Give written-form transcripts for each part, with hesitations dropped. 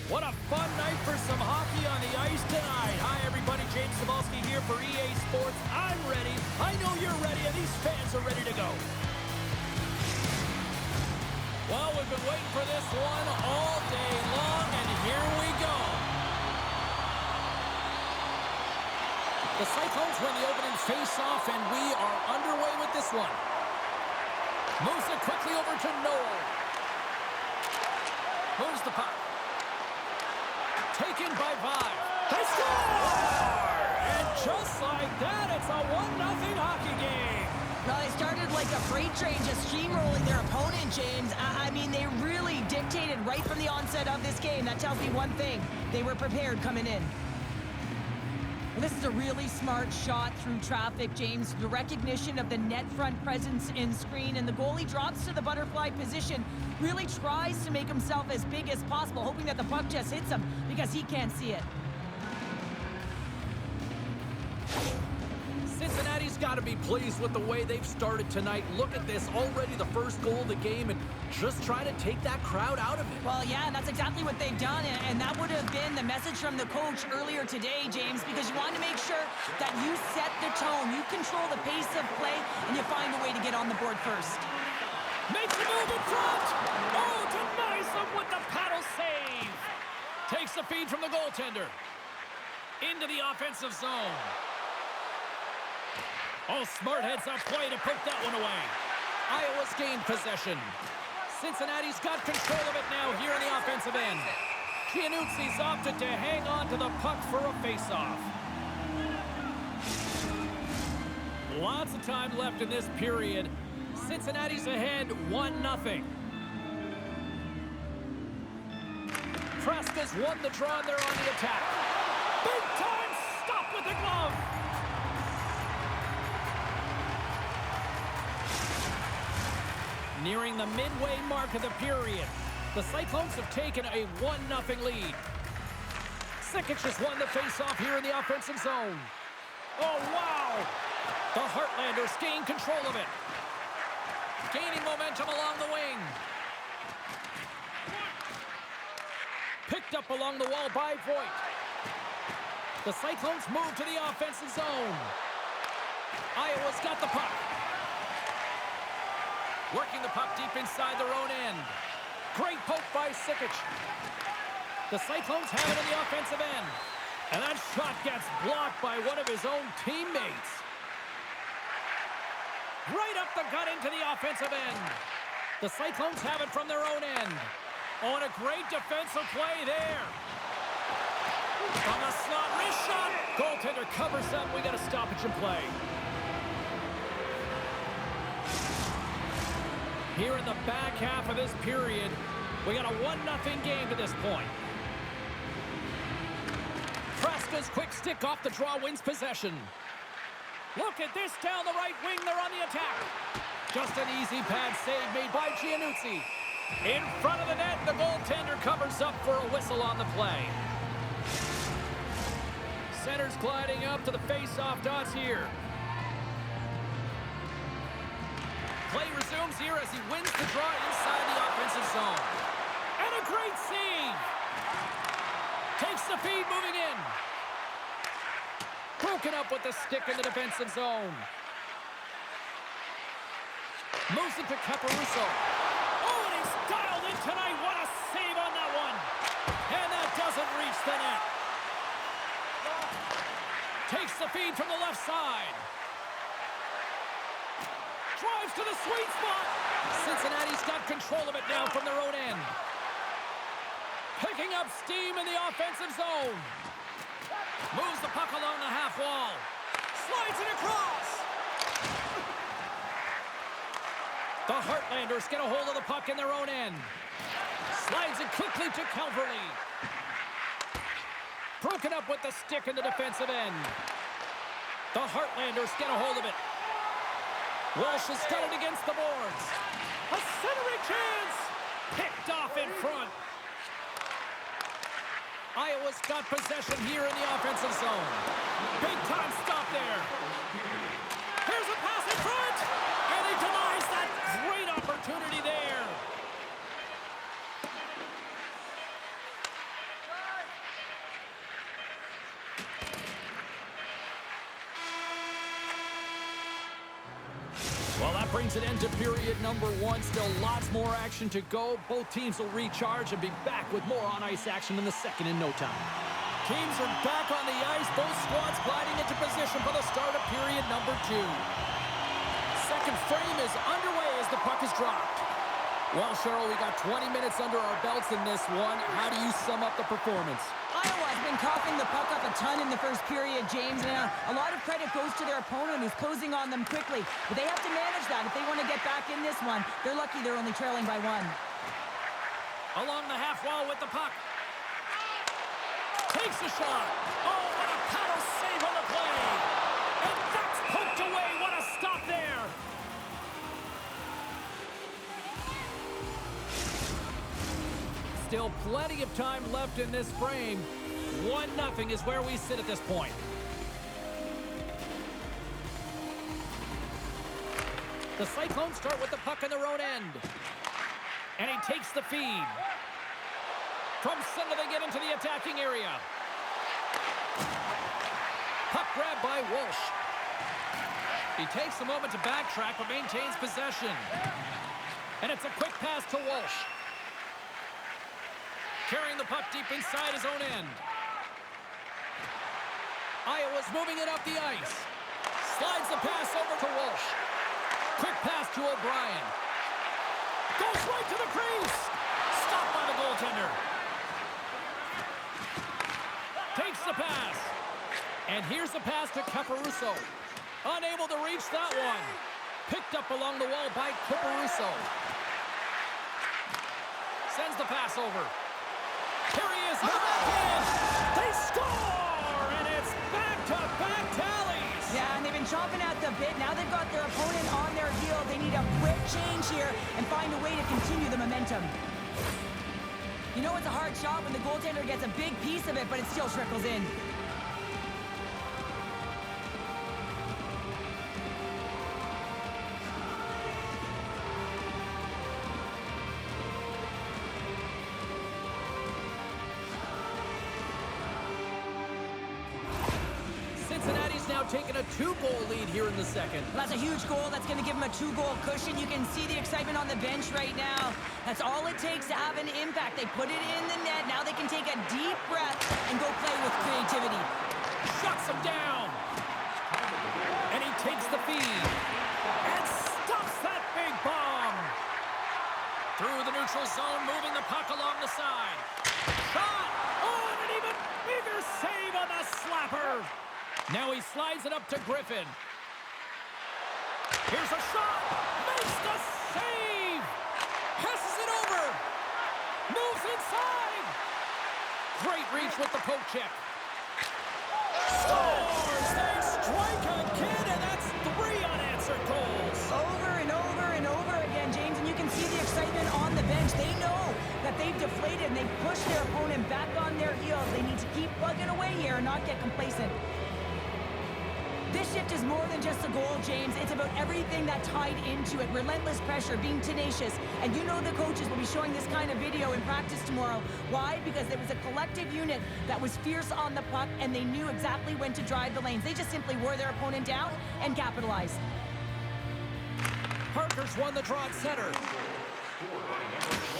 What a fun night for some hockey on the ice tonight. Hi, everybody. James Cybulski here for EA Sports. I'm ready. I know you're ready, and these fans are ready to go. Well, we've been waiting for this one all day long, and here we go. The Cyclones win the opening face-off, and we are underway with this one. Moves it quickly over to Noel. Moves the puck. Taken by Vive. They score! And just like that, it's a 1-0 hockey game. Well, they started like a freight train just steamrolling their opponent, James. I mean, they really dictated right from the onset of this game. That tells me one thing. They were prepared coming in. Well, this is a really smart shot through traffic, James. The recognition of the net front presence in screen, and the goalie drops to the butterfly position, really tries to make himself as big as possible, hoping that the puck just hits him because he can't see it. Cincinnati's got to be pleased with the way they've started tonight. Look at this, already the first goal of the game, and just try to take that crowd out of it. Well, yeah, and that's exactly what they've done, and that would have been the message from the coach earlier today, James, because you want to make sure that you set the tone, you control the pace of play, and you find a way to get on the board first. Makes a move in front! Oh, denies them with the paddle save! Takes the feed from the goaltender. Into the offensive zone. Oh, smart heads-up play to poke that one away. Iowa's gained possession. Cincinnati's got control of it now here in the offensive end. Giannuzzi's opted to hang on to the puck for a face-off. Lots of time left in this period. Cincinnati's ahead 1-0. Traska's won the draw and they're on the attack. Big time stop with the glove. Nearing the midway mark of the period, the Cyclones have taken a 1-0 lead. Cikic has won the faceoff here in the offensive zone. Oh, wow! The Heartlanders gain control of it. Gaining momentum along the wing. Picked up along the wall by Voigt. The Cyclones move to the offensive zone. Iowa's got the puck. Working the puck deep inside their own end. Great poke by Cikic. The Cyclones have it in the offensive end. And that shot gets blocked by one of his own teammates. Right up the gut into the offensive end. The Cyclones have it from their own end. Oh, and a great defensive play there. From the slot, wrist shot. Goaltender covers up. We got a stoppage in play. Here in the back half of this period, we got a 1-0 game to this point. Traska's quick stick off the draw wins possession. Look at this down the right wing. They're on the attack. Just an easy pad save made by Giannuzzi. In front of the net, the goaltender covers up for a whistle on the play. Center's gliding up to the face-off dots here. Play resumes here as he wins the draw inside the offensive zone. And a great save. Takes the feed moving in. Broken up with the stick in the defensive zone. Moves it to Caparuso. Oh, and he's dialed in tonight. What a save on that one. And that doesn't reach the net. Takes the feed from the left side. Drives to the sweet spot. Cincinnati's got control of it now from their own end. Picking up steam in the offensive zone. Moves the puck along the half wall. Slides it across. The Heartlanders get a hold of the puck in their own end. Slides it quickly to Calverley. Broken up with the stick in the defensive end. The Heartlanders get a hold of it. Walsh has got it against the boards. A centering chance. Picked off in front. Iowa's got possession here in the offensive zone. Big time stop there. Here's a pass in front. And he denies that great opportunity there. That brings an end to period number 1. Still lots more action to go. Both teams will recharge and be back with more on-ice action in the second in no time. Teams are back on the ice. Both squads gliding into position for the start of period number 2. Second frame is underway as the puck is dropped. Well, Cheryl, we got 20 minutes under our belts in this one. How do you sum up the performance? Iowa's been coughing the puck up a ton in the first period, James, and a lot of credit goes to their opponent who's closing on them quickly. But they have to manage that if they want to get back in this one. They're lucky they're only trailing by 1. Along the half wall with the puck. Takes a shot. Oh, what a paddle save on the play. And that's poked away. What a stop there. Still plenty of time left in this frame. 1-0 is where we sit at this point. The Cyclones start with the puck on their own end. And he takes the feed. From center they get into the attacking area. Puck grab by Walsh. He takes a moment to backtrack but maintains possession. And it's a quick pass to Walsh. Carrying the puck deep inside his own end. Iowa's moving it up the ice. Slides the pass over to Walsh. Quick pass to O'Brien. Goes right to the crease. Stopped by the goaltender. Takes the pass. And here's the pass to Caparuso. Unable to reach that one. Picked up along the wall by Caparuso. Sends the pass over. Here he is. They score! And it's back-to-back tallies. Yeah, and they've been chomping at the bit. Now they've got their opponent on their heel. They need a quick change here and find a way to continue the momentum. You know it's a hard shot when the goaltender gets a big piece of it, but it still trickles in. Cincinnati's now taking a 2-goal lead here in the second. That's a huge goal. That's going to give them a 2-goal cushion. You can see the excitement on the bench right now. That's all it takes to have an impact. They put it in the net. Now they can take a deep breath and go play with creativity. Shuts him down. And he takes the feed. And stops that big bomb. Through the neutral zone, moving the puck along the side. Shot! Oh, and an even bigger save on the slapper. Now he slides it up to Griffin. Here's a shot. Makes the save. Passes it over. Moves inside. Great reach with the poke check. Scores! They strike again, and that's 3 unanswered goals. Over and over and over again, James, and you can see the excitement on the bench. They know that they've deflated and they've pushed their opponent back on their heels. They need to keep plugging away here and not get complacent. This shift is more than just a goal, James. It's about everything that tied into it. Relentless pressure, being tenacious. And you know the coaches will be showing this kind of video in practice tomorrow. Why? Because there was a collective unit that was fierce on the puck, and they knew exactly when to drive the lanes. They just simply wore their opponent down and capitalized. Parker's won the draw at center.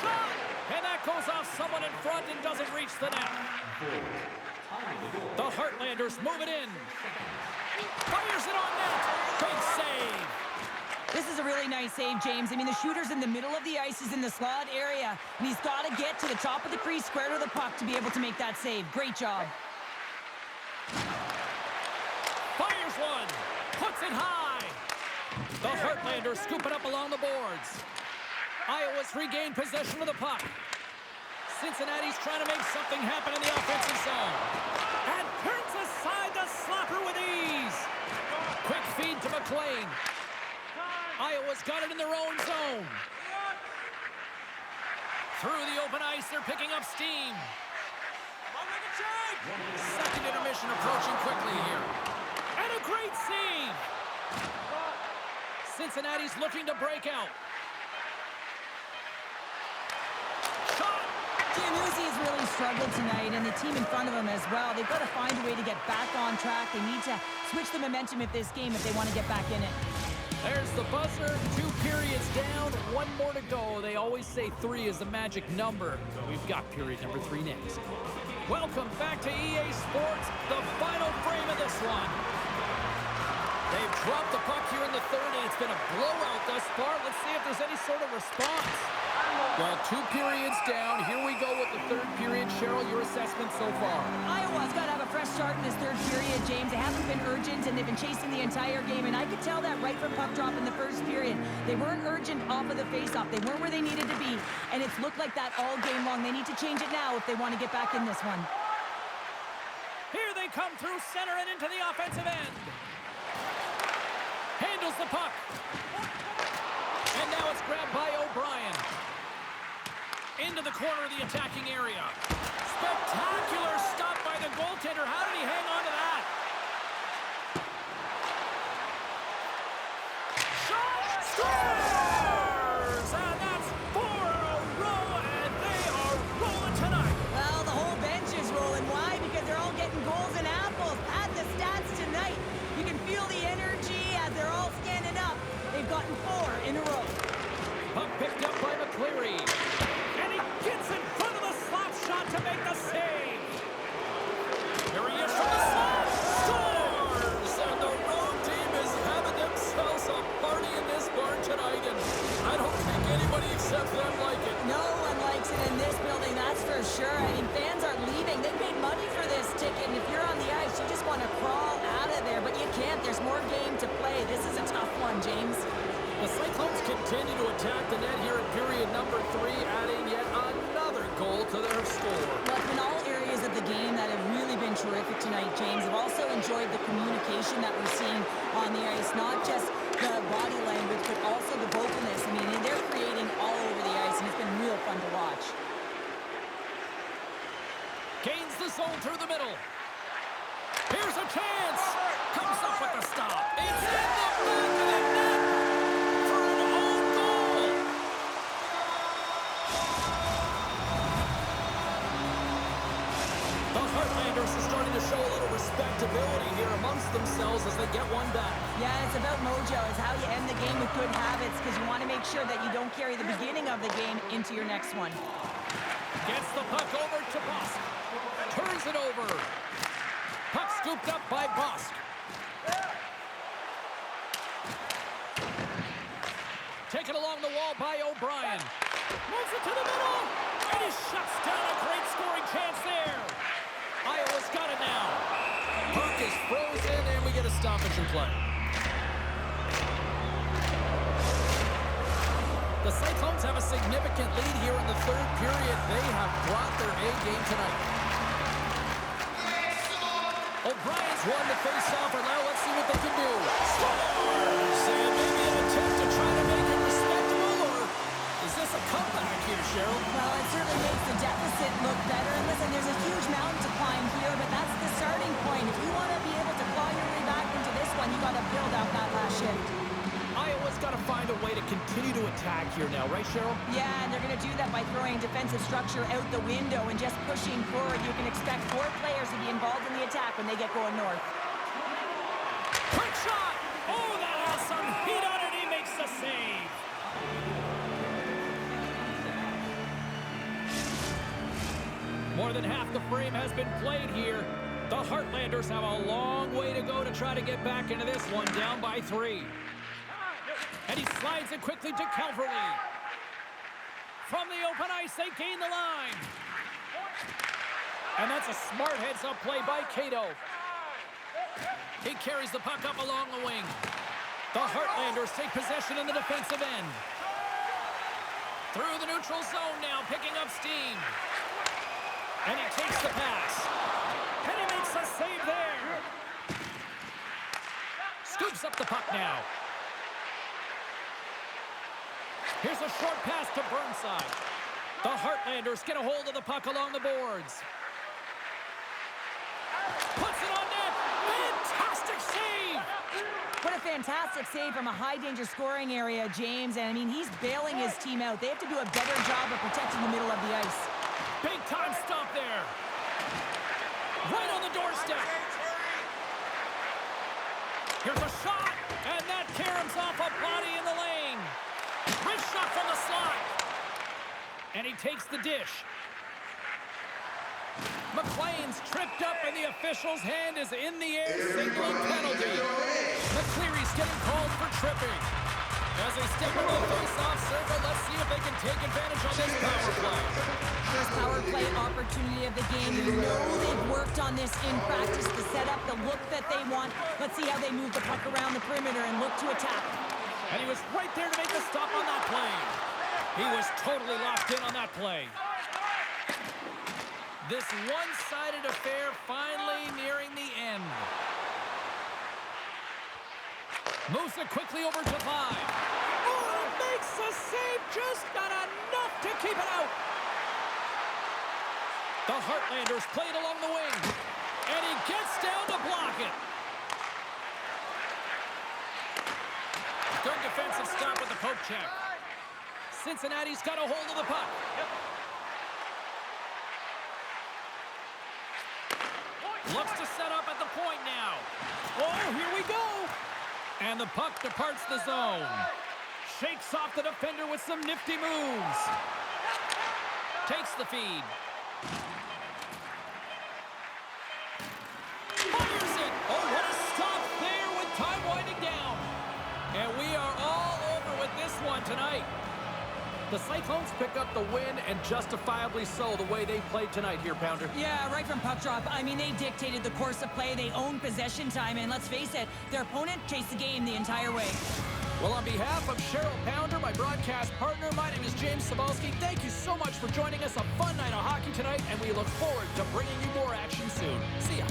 Shot! And that goes off someone in front and doesn't reach the net. The Heartlanders move it in. Fires it on net. Big save. This is a really nice save, James. I mean, the shooter's in the middle of the ice. He's in the slot area, and he's got to get to the top of the crease, square to the puck, to be able to make that save. Great job. Fires one. Puts it high. The Heartlanders scoop it up along the boards. Iowa's regained possession of the puck. Cincinnati's trying to make something happen in the offensive zone. And turns aside the slapper with ease. Quick feed to McLean. Iowa's got it in their own zone. Through the open ice, they're picking up steam. Second intermission approaching quickly here. And a great save. Cincinnati's looking to break out. Giannuzzi has really struggled tonight, and the team in front of him as well. They've got to find a way to get back on track. They need to switch the momentum of this game if they want to get back in it. There's the buzzer. 2 periods down. 1 more to go. They always say 3 is the magic number. We've got period number 3 next. Welcome back to EA Sports, the final frame of this one. They've dropped the puck here in the third, and it's been a blowout thus far. Let's see if there's any sort of response. Well, 2 periods down. Here we go with the third period. Cheryl, your assessment so far? Iowa's got to have a fresh start in this third period, James. They haven't been urgent, and they've been chasing the entire game, and I could tell that right from puck drop in the first period. They weren't urgent off of the faceoff. They weren't where they needed to be, and it's looked like that all game long. They need to change it now if they want to get back in this one. Here they come through center and into the offensive end. Handles the puck. And now it's grabbed by O'Brien. Into the corner of the attacking area. Spectacular stop by the goaltender. How did he hang on to that? Shot! Scores! And that's 4 in a row, and they are rolling tonight. Well, the whole bench is rolling. Why? Because they're all getting goals and apples. Add the stats tonight. You can feel the energy as they're all standing up. They've gotten 4 in a row. Puck picked up by McCleary. And he gets in front of the slap shot to make the save. Here he is from the slot. Scores! And the road team is having themselves a party in this barn tonight. And I don't think anybody except them like it. No one likes it in this building, that's for sure. I mean, fans are leaving. They paid money for this ticket. And if you're on the ice, you just want to crawl out of there. But you can't. There's more game to play. This is a tough one, James. The Cyclones continue to attack the net here in period number 3, adding yet another goal to their score. Well, in all areas of the game that have really been terrific tonight, James. I've also enjoyed the communication that we're seeing on the ice, not just the body language, but also the vocalness. I mean, they're creating all over the ice, and it's been real fun to watch. Gains the zone through the middle. Here's a chance. Comes up with the stop. It's in the back of the net. Heartlanders are starting to show a little respectability here amongst themselves as they get one back. Yeah, it's about mojo. It's how you end the game with good habits because you want to make sure that you don't carry the beginning of the game into your next one. Gets the puck over to Bosk. Turns it over. Puck scooped up by Bosk. Taken along the wall by O'Brien. Moves it to the middle. And he shuts down a great scoring chance there. Iowa's got it now. Puck is frozen, and we get a stoppage in play. The Cyclones have a significant lead here in the third period. They have brought their A game tonight. O'Brien's won the face-off, and now let's see what they can do. Scores! And maybe an attempt to try to make it respectable, or is this a comeback here, Cheryl? Well, it certainly makes the deficit look better. And listen, there's a huge mountain to climb here, but that's the starting point. If you want to be able to claw your way back into this one, you got to build out that last shift. Iowa's got to find a way to continue to attack here now, right, Cheryl? Yeah, and they're going to do that by throwing defensive structure out the window and just pushing forward. You can expect 4 players to be involved in the attack when they get going north. Quick shot! Oh, that has some heat on it. He makes the save. More than half the frame has been played here. The Heartlanders have a long way to go to try to get back into this one, down by 3. And he slides it quickly to Calverley. From the open ice, they gain the line. And that's a smart heads-up play by Cato. He carries the puck up along the wing. The Heartlanders take possession in the defensive end. Through the neutral zone now, picking up steam. And he takes the pass. And he makes a save there. Scoops up the puck now. Here's a short pass to Burnside. The Heartlanders get a hold of the puck along the boards. Puts it on net. Fantastic save. What a fantastic save from a high-danger scoring area, James. And, I mean, he's bailing his team out. They have to do a better job of protecting the middle of the ice. Big-time stop there. Right on the doorstep. Here's a shot, and that caroms off a And he takes the dish. McLean's tripped up, and the official's hand is in the air, signaling penalty. McCleary's getting called for tripping. As they step into the face-off circle, let's see if they can take advantage on this power play. First power play opportunity of the game. You know they've worked on this in practice to set up the look that they want. Let's see how they move the puck around the perimeter and look to attack. And he was right there to make the stop on that play. He was totally locked in on that play. This one-sided affair finally nearing the end. Moves it quickly over to 5. Oh, it makes the save, just not enough to keep it out. The Heartlanders play it along the wing, and he gets down to block it. Good defensive stop with the poke check. Cincinnati's got a hold of the puck. Looks to set up at the point now. Oh, here we go. And the puck departs the zone. Shakes off the defender with some nifty moves. Takes the feed. Fires it. Oh, what a stop there with time winding down. And we are all over with this one tonight. The Cyclones pick up the win, and justifiably so, the way they played tonight here, Pounder. Yeah, right from puck drop. I mean, they dictated the course of play. They owned possession time, and let's face it, their opponent chased the game the entire way. Well, on behalf of Cheryl Pounder, my broadcast partner, my name is James Cebulski. Thank you so much for joining us. A fun night of hockey tonight, and we look forward to bringing you more action soon. See ya.